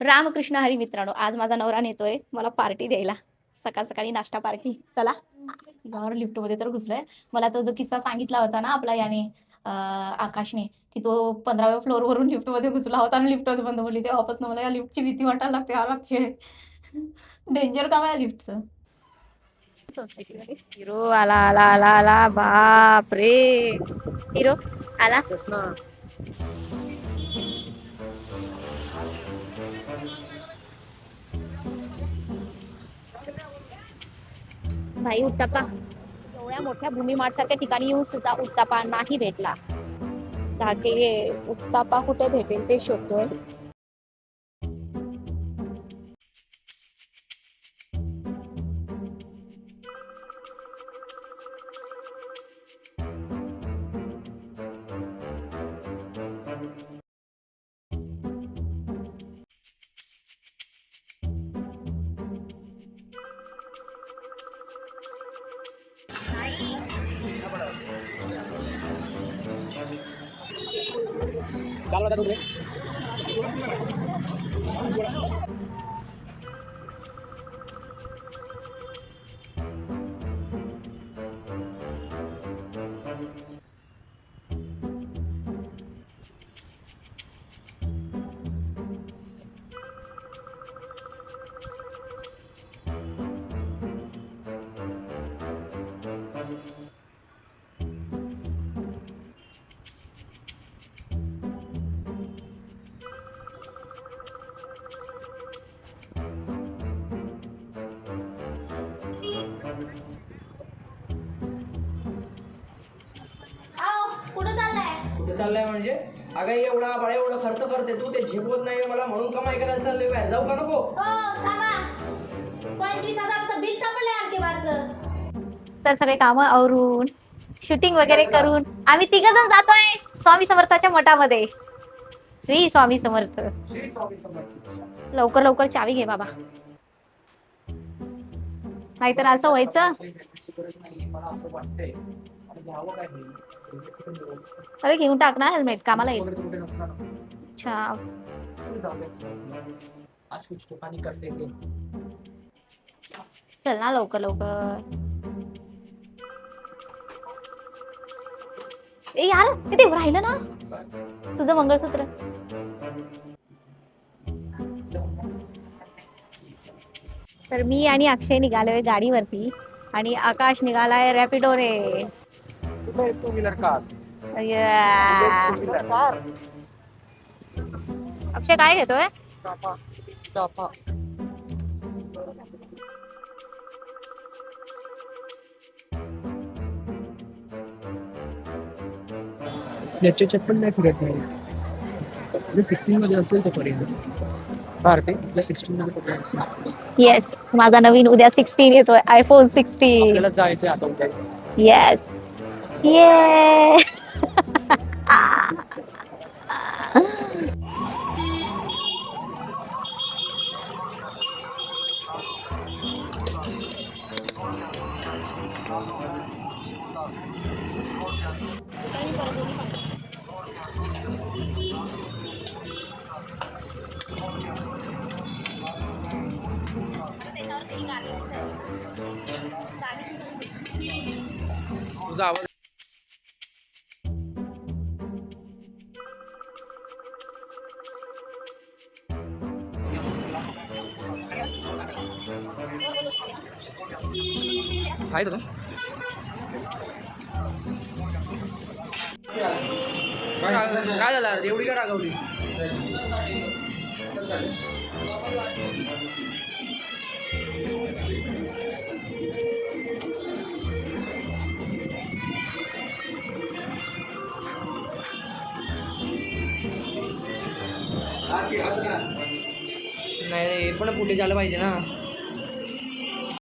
रामकृष्ण हरी मित्रांनो, आज माझा नवरा नेतोय मला पार्टी द्यायला. सकाळ सकाळी नाश्ता पार्टी. चला यावर लिफ्टमध्ये तर घुसलोय. मला तो जो किस्सा सांगितला होता ना आपला याने आकाशने, की तो 15व्या फ्लोअरवरून लिफ्टमध्ये घुसला होता आणि लिफ्टच बंद पडली. तेव्हापासून मला या लिफ्टची भीती वाटायला लागते. हा लक्ष डेंजर काम आहे लिफ्टचं. सोसायटीमध्ये हिरो आला आला आला आला. बाप रे, हिरो आला. भाई उत्तापा, एवढ्या मोठ्या भूमिमाठ सारख्या ठिकाणी येऊन सुद्धा उत्तापा नाही भेटला. जागे उत्तापा कुठे भेटेल ते शोधतोय. कुठं चाललाय? कुठे चाललाय म्हणजे? अगं एवढा बळा एवढं खर्च करते तू, ते झेपवत नाही मला म्हणून कमाई करायला चाललोय. बाहेर जाऊ का नको? हो थांबा, 25,000चं बिल सापडलंय आरकेबारचं. तर सगळे कामं आवरून शूटिंग वगैरे करून आम्ही तिघ जण जातोय स्वामी समर्थाच्या मठामध्ये. श्री स्वामी समर्थ. श्री स्वामी समर्थ. लवकर लवकर चावी घे बाबा, नाहीतर असं व्हायचं. मला असं वाटतंय अरे घेऊन टाक ना हेल्मेट, कामाला येईल. अच्छा आज कुछ तो पानी कर देंगे. चल ना लवकर लवकर. ए यार किती राहिलं ना तुझं मंगळसूत्र. तर मी आणि अक्षय निघालोय गाडीवरती आणि आकाश निघालाय रॅपिडोने. Two wheeler car. अक्षय काय घेतोय? याच्यात पण नाही फिरत नाही. 16 मध्ये असेल तो पर्यंत भारती 16 मध्ये कुठे असेल. येस, माझा नवीन उद्या 16 येतोय, आयफोन 16. आपल्याला जायचंय आता उद्या. येस ये तुझा आवाज खायचं तू? काय झालं एवढी का रागवली? नाही रे, पण पुढे झालं पाहिजे ना.